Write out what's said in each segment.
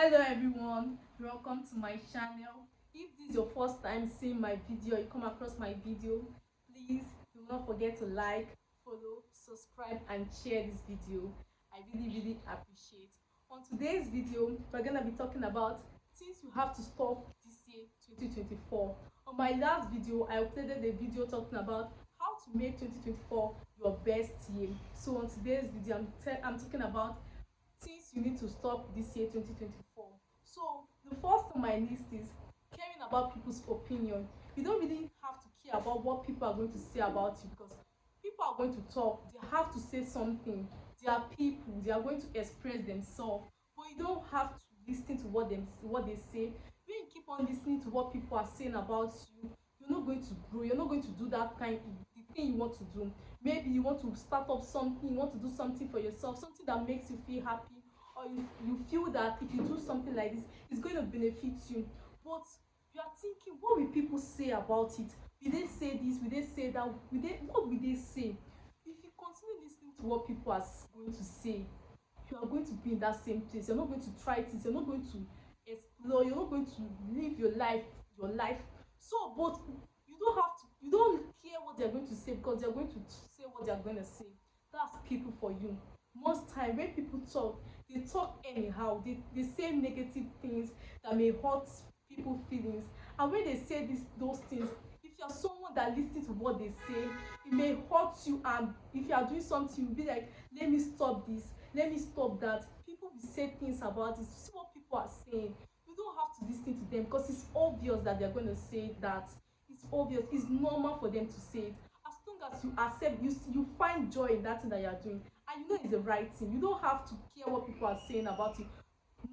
Hello everyone, welcome to my channel. If this is your first time seeing my video, you come across my video, please do not forget to like, follow, subscribe and share this video. I really appreciate. On today's video, we're gonna be talking about things you have to stop this year 2024. On my last video, I uploaded a video talking about how to make 2024 your best year. So on today's video, I'm talking about things you need to stop this year 2024. So the first on my list is caring about people's opinion. You don't really have to care about what people are going to say about you, because people are going to talk, they have to say something. They are people, they are going to express themselves, but you don't have to listen to what they say. When you keep on listening to what people are saying about you, you're not going to grow, you're not going to do that kind the thing you want to do. Maybe you want to start up something, you want to do something for yourself, something that makes you feel happy, or you feel that if you do something like this, it's going to benefit you. But you are thinking, what will people say about it? Will they say this? Will they say that? What will they say? If you continue listening to what people are going to say, you are going to be in that same place. You're not going to try things, you're not going to explore, you're not going to live your life. So but you don't care what they're going to say, because they're going to say what they're going to say. That's people for you. Most time when people talk, they talk anyhow, they say negative things that may hurt people feelings. And when they say those things, if you're someone that listens to what they say, it may hurt you. And if you are doing something, you'll be like, let me stop this, let me stop that. People will say things about it. See what people are saying, you don't have to listen to them, because it's obvious that they're going to say that. It's obvious, it's normal for them to say it. As long as you accept, you find joy in that thing that you're doing, and you know it's the right thing, you don't have to care what people are saying about you.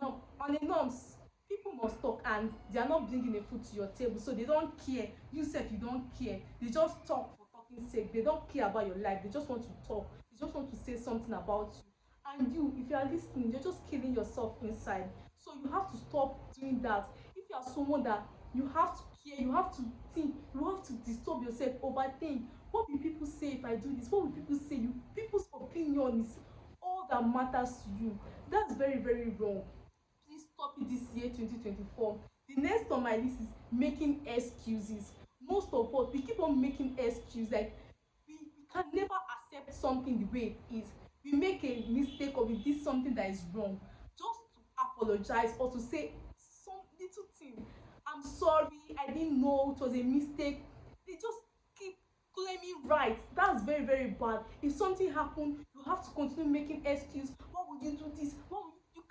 No, on the norms, people must talk, and they are not bringing a food to your table, so they don't care. You said you don't care, they just talk for talking sake. They don't care about your life, they just want to talk, they just want to say something about you. And you, if you are listening, you're just killing yourself inside. So you have to stop doing that. If you are someone that you have to care, you have to think, you have to disturb yourself, overthink, what will people say if I do this, what will people say? People's opinion is all that matters to you. That's very wrong. Please stop it this year 2024. The next on my list is making excuses. Most of us, we keep on making excuses. Like we can never accept something the way it is. We make a mistake, or we did something that is wrong, just to apologize or to say some little thing. I'm sorry, I didn't know it was a mistake. They just keep claiming right. That's very bad. If something happened, you have to continue making excuse. Why would you do this? You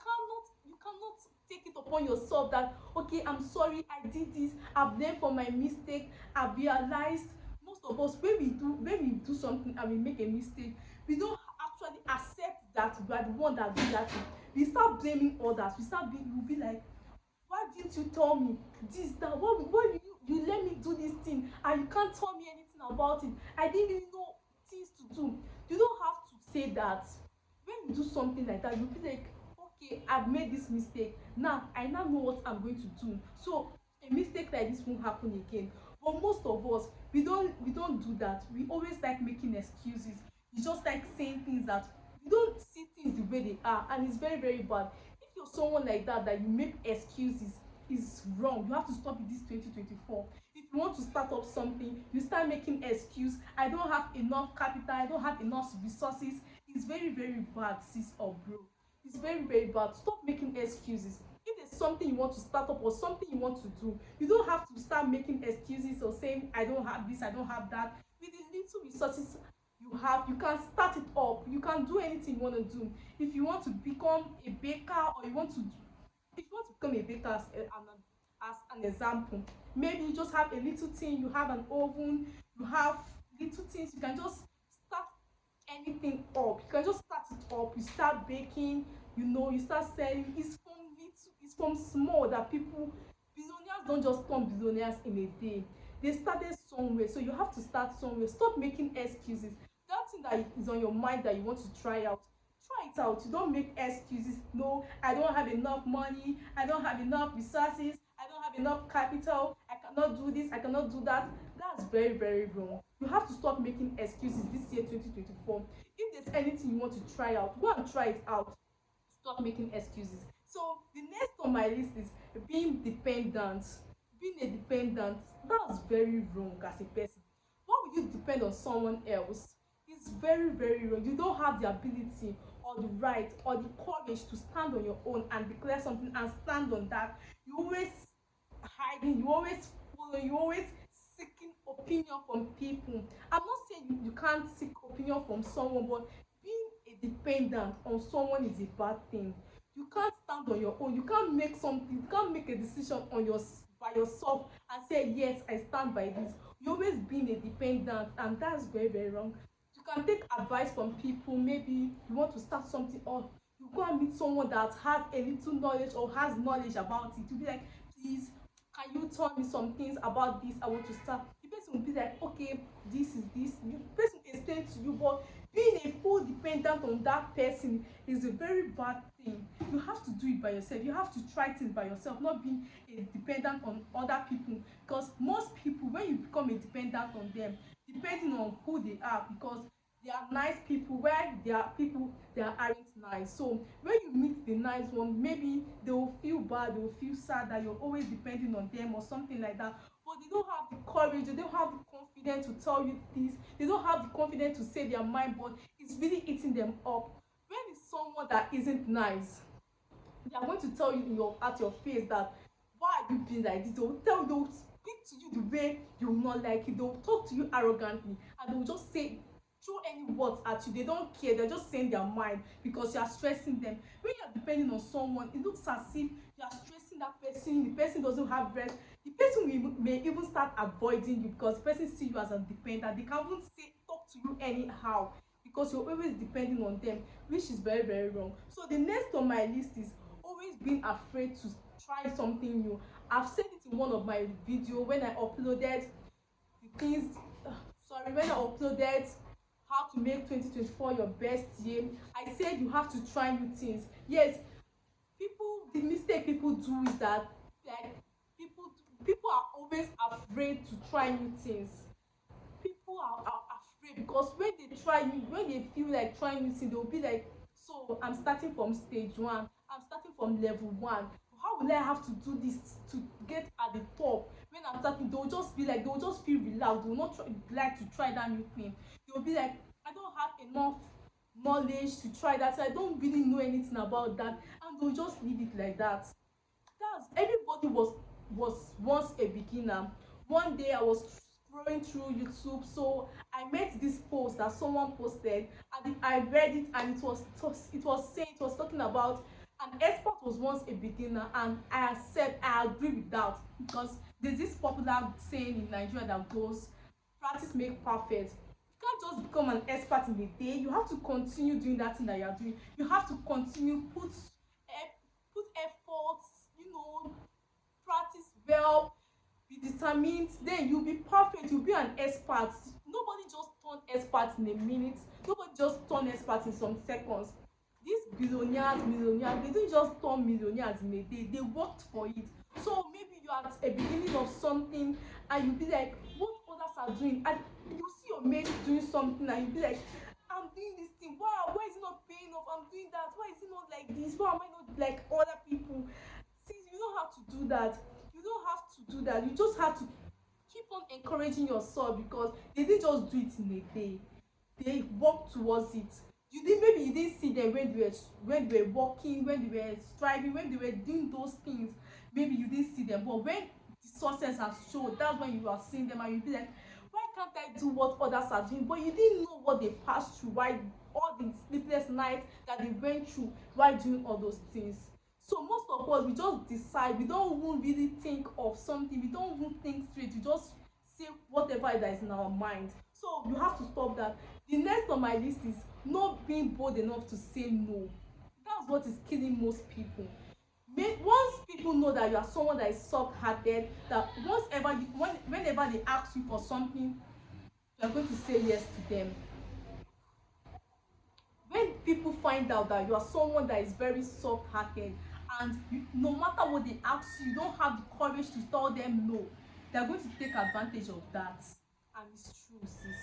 cannot take it upon yourself that, okay, I'm sorry, I did this, I've learned from my mistake, I've realized. Most of us, when we do something and we make a mistake, we don't actually accept that we are the one that did that thing. We start blaming others. We'll be like, why didn't you tell me this, that? Why you let me do this thing, and you can't tell me anything about it? I didn't even know things to do. You don't have to say that. When you do something like that, you'll be like, okay, I've made this mistake, now I now know what I'm going to do, so a mistake like this won't happen again. But most of us, we don't do that. We always like making excuses. We just like saying things that we don't see things the way they are, and it's very bad. If you're someone like that you make excuses, is wrong. You have to stop it this 2024. If you want to start up something, you start making excuse. I don't have enough capital, I don't have enough resources. It's very bad, sis or bro. It's very bad. Stop making excuses. If there's something you want to start up or something you want to do, you don't have to start making excuses or saying, I don't have this, I don't have that. With the little resources you have, you can start it up. You can do anything you want to do. If you want to become a baker, or if you want to become a baker, as an example, maybe you just have a little thing, you have an oven, you have little things, you can just start anything up. You can just start it up, you start baking, you start selling. It's from small that people, billionaires don't just turn billionaires in a day. They started somewhere, so you have to start somewhere. Stop making excuses. That thing that is on your mind that you want to try out, try it out. You don't make excuses. No, I don't have enough money, I don't have enough resources, I don't have enough capital, I cannot do this, I cannot do that. That's very wrong. You have to stop making excuses this year 2024. If there's anything you want to try out, go and try it out. Stop making excuses. So the next on my list is being dependent. Being a dependent, that's very wrong as a person. Why would you depend on someone else? It's very, very wrong. You don't have the ability or the right or the courage to stand on your own and declare something and stand on that. You always hiding, you always follow, you always seeking opinion from people. I'm not saying you can't seek opinion from someone, but being a dependent on someone is a bad thing. You can't stand on your own. You can't make something, you can't make a decision on your by yourself and say yes, I stand by this. You always being a dependent, and that's very, very wrong. You can take advice from people. Maybe you want to start something, or you go and meet someone that has a little knowledge or has knowledge about it. You be like, please, can you tell me some things about this? I want to start. The person will be like, okay, this is this. The person explain to you, but being a full dependent on that person is a very bad thing. You have to do it by yourself. You have to try things by yourself, not being a dependent on other people. Because most people, when you become a dependent on them, depending on who they are, because they are nice people, where there are people that aren't nice. So when you meet the nice one, maybe they will feel bad, they will feel sad that you're always depending on them or something like that. But they don't have the courage, they don't have the confidence to tell you this, they don't have the confidence to say their mind, but it's really eating them up. When it's someone that isn't nice, they are going to tell you in your at your face that why are you being like this. They will tell you, they will speak to you the way you will not like it. They will talk to you arrogantly, and they will just say throw any words at you. They don't care, they're just saying their mind because you are stressing them. When you are depending on someone, it looks as if you are stressing that person. The person doesn't have rest. The person may even start avoiding you because the person see you as a dependent. They can't even say talk to you anyhow because you're always depending on them, which is very, very wrong. So the next on my list is always being afraid to try something new. I've said it in one of my video when I uploaded the things when I uploaded how to make 2024 your best year. I said you have to try new things. Yes, the mistake people do is that, like, people are always afraid to try new things. People are afraid because when they feel like trying new things, they'll be like, so I'm starting from stage one, I'm starting from level one, how will I have to do this to get at the top? When I'm starting, they'll just be like, they'll just feel relaxed, they'll not like to try that new thing. They'll be like, I don't have enough knowledge to try that, so I don't really know anything about that, and they'll just leave it like that. That's everybody was once a beginner. One day I was scrolling through YouTube, so I met this post that someone posted, and I read it, and it was talking about an expert was once a beginner, and I agree with that, because there's this popular saying in Nigeria that goes, practice make perfect. You can't just become an expert in a day. You have to continue doing that thing that you are doing. You have to continue put efforts, practice well, be determined, then you'll be perfect, you'll be an expert. Nobody just turn expert in a minute, nobody just turn expert in some seconds. These billionaires, millionaires, they didn't just turn millionaires in a day, they worked for it. So maybe you are at a beginning of something and you'll be like, what others are doing, and you see your mate doing something and you'll be like, I'm doing this thing, why is it not paying off, I'm doing that, why is it not like this, why am I not like other people? See, you don't have to do that. You don't have to do that. You just have to keep on encouraging yourself, because they didn't just do it in a day. They worked towards it. Maybe you didn't see them when they were working, when they were striving, when they were doing those things. Maybe you didn't see them, but when the success has shown, that's when you are seeing them, and you'll be like, why can't I do what others are doing? But you didn't know what they passed through, why all the sleepless nights that they went through while doing all those things. So most of us, we just decide, we don't even really think of something, we don't even think straight, we just say whatever that is in our mind. So you have to stop that. The next on my list is not being bold enough to say no. That's what is killing most people. Once people know that you are someone that is soft-hearted, that whenever they ask you for something, you are going to say yes to them. When people find out that you are someone that is very soft-hearted, and no matter what they ask you, you don't have the courage to tell them no, they are going to take advantage of that. And it's true, sis.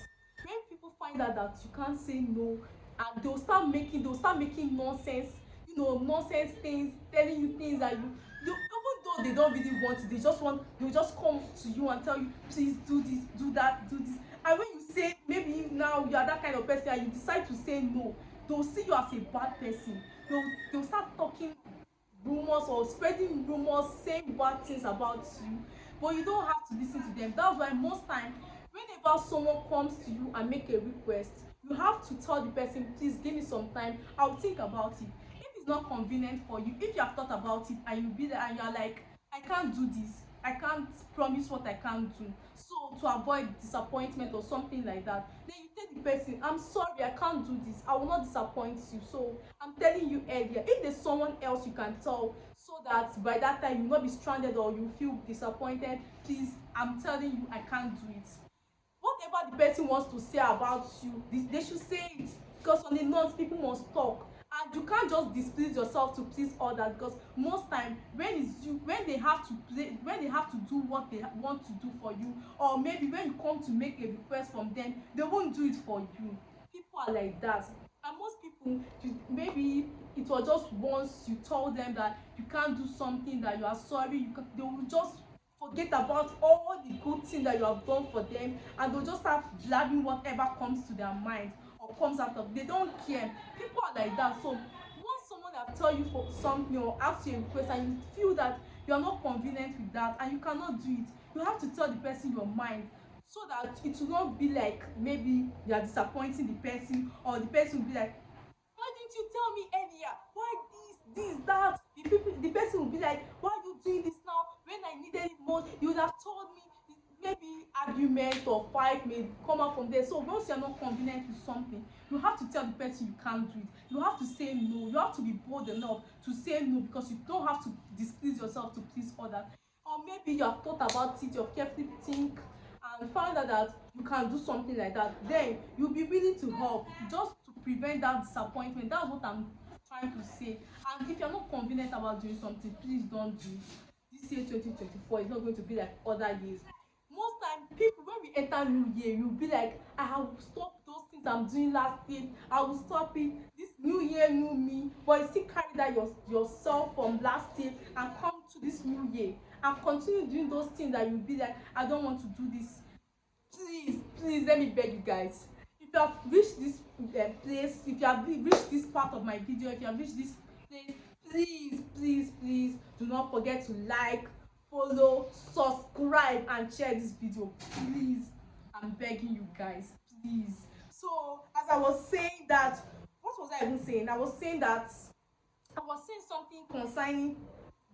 When people find out that you can't say no, and they'll start making nonsense. nonsense things, telling you things that you even though they don't really want to, they'll just come to you and tell you, please do this, do that, do this. And when you say, maybe now you are that kind of person and you decide to say no, they'll see you as a bad person. They'll start talking rumors or spreading rumors, saying bad things about you. But you don't have to listen to them. That's why most time, whenever someone comes to you and make a request, you have to tell the person, please give me some time, I'll think about it. If it's not convenient for you, if you have thought about it and you be there and you're like, I can't do this, I can't promise what I can't do, so to avoid disappointment or something like that, then you tell the person, I'm sorry, I can't do this, I will not disappoint you, so I'm telling you earlier. If there's someone else you can tell, so that by that time you will not be stranded or you feel disappointed, please, I'm telling you, I can't do it. Whatever the person wants to say about you, they should say it, because on the norms people must talk, and you can't just displease yourself to please others, because most time when they have to do what they want to do for you, or maybe when you come to make a request from them, they won't do it for you. People are like that. And most people, maybe it was just once you told them that you can't do something, that you are sorry, they will just forget about all the good things that you have done for them, and they'll just start blabbing whatever comes to their mind or comes out of, they don't care. People are like that. So once someone have tell you for something or ask you a request and you feel that you are not convenient with that and you cannot do it, you have to tell the person your mind, so that it will not be like maybe you are disappointing the person, or the person will be like, why didn't you tell me earlier, why this that, the person will be like, why are you doing this now when I needed it most, you would have told me. Maybe argument or fight may come out from there. So once you're not convenient with something, you have to tell the person you can't do it. You have to say no. You have to be bold enough to say no, because you don't have to displease yourself to please others. Or maybe you have thought about it, you have carefully think and found out that you can do something like that, then you'll be willing to help just to prevent that disappointment. That's what I'm trying to say. And if you're not convenient about doing something, please don't do it. This year 2024 is not going to be like other years. Most time people, when we enter new year, you'll be like, I will stop those things I'm doing last year, I will stop it, this new year, new me. But you still carry that yourself from last year and come to this new year and continue doing those things that you'll be like, I don't want to do this. Please let me beg you guys, if you have reached this place, if you have reached this part of my video, if you have reached this place, please do not forget to like, follow, subscribe and share this video. Please, I'm begging you guys, please. So as I was saying that, what was I even saying? I was saying something concerning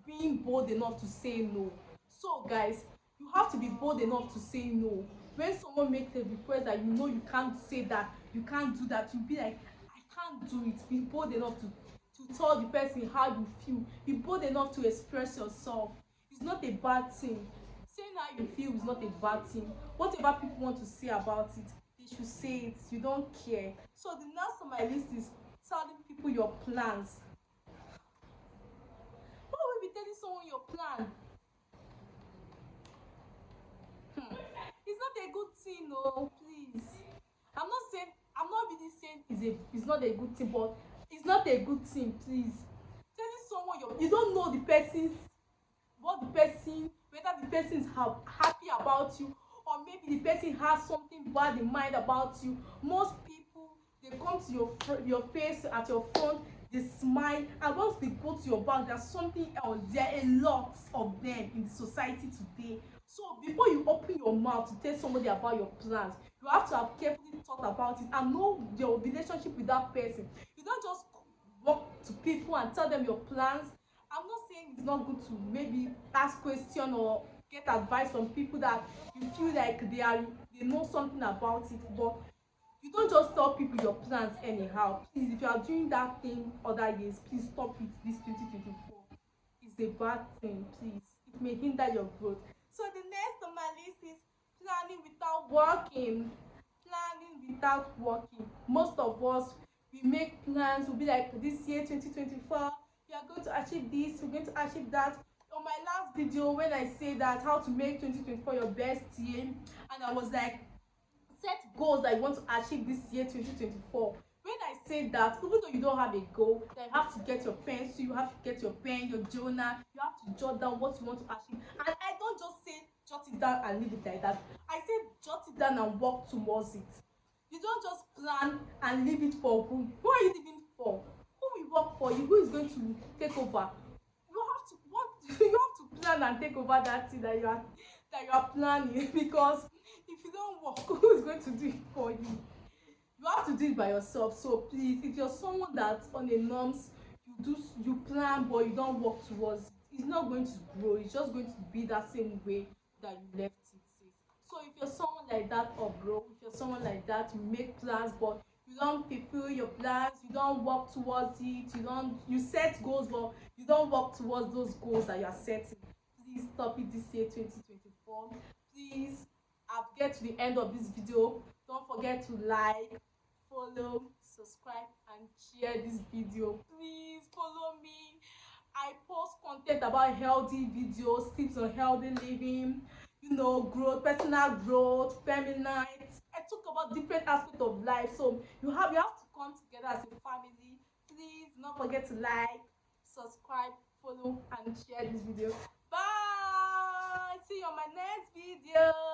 being bold enough to say no. So guys, you have to be bold enough to say no. When someone makes a request that you know you can't say that, you can't do that, you'll be like, I can't do it. Be bold enough to tell the person how you feel. Be bold enough to express yourself. It's not a bad thing. Saying how you feel is not a bad thing. Whatever people want to say about it, they should say it. You don't care. So the next on my list is telling people your plans. Why would you be telling someone your plan? It's not a good thing, no, please. I'm not really saying it's not a good thing, but it's not a good thing, please. Telling someone you don't know the person's, whether the person is happy about you, or maybe the person has something bad in mind about you. Most people, they come to your face at your front, they smile, and once they go to your back, there's something else. There are a lot of them in the society today. So before you open your mouth to tell somebody about your plans, you have to have carefully thought about it and know your relationship with that person. You don't just walk to people and tell them your plans. I'm not saying it's not good to maybe ask questions or get advice from people that you feel like they know something about it, but you don't just tell people your plans anyhow. Please, if you are doing that thing other years, please stop it this 2024. It's a bad thing, please. It may hinder your growth. So the next on my list is planning without working. Planning without working. Most of us, we make plans. We'll be like, this year 2024, we are going to achieve this, we're going to achieve that. On my last video, when I say that how to make 2024 your best year, and I was like, set goals that you want to achieve this year 2024. When I say that even though you don't have a goal, that you have to get your pencil, you have to get your pen, your journal, you have to jot down what you want to achieve. And I don't just say jot it down and leave it like that. I say jot it down and work towards it. You don't just plan and leave it for who? Who are you leaving for? Who will work for you? Who is going to take over? You have to what you have to plan and take over that thing that you are planning because if you don't work, who is going to do it for you? You have to do it by yourself. So please, if you're someone that on a norms, you plan but you don't work towards it, it's not going to grow. It's just going to be that same way that you left it, sis. So if you're someone like that, or bro, if you're someone like that, you make plans but you don't fulfill your plans, you don't work towards it, you set goals but you don't work towards those goals that you are setting, please stop it this year 2024. Please, I've get to the end of this video. Don't forget to like, follow, subscribe and share this video. Please follow me. I post content about healthy videos, tips on healthy living, growth, personal growth, feminine. I talk about different aspects of life. So you have to come together as a family. Please do not forget to like, subscribe, follow and share this video. Bye. See you on my next video.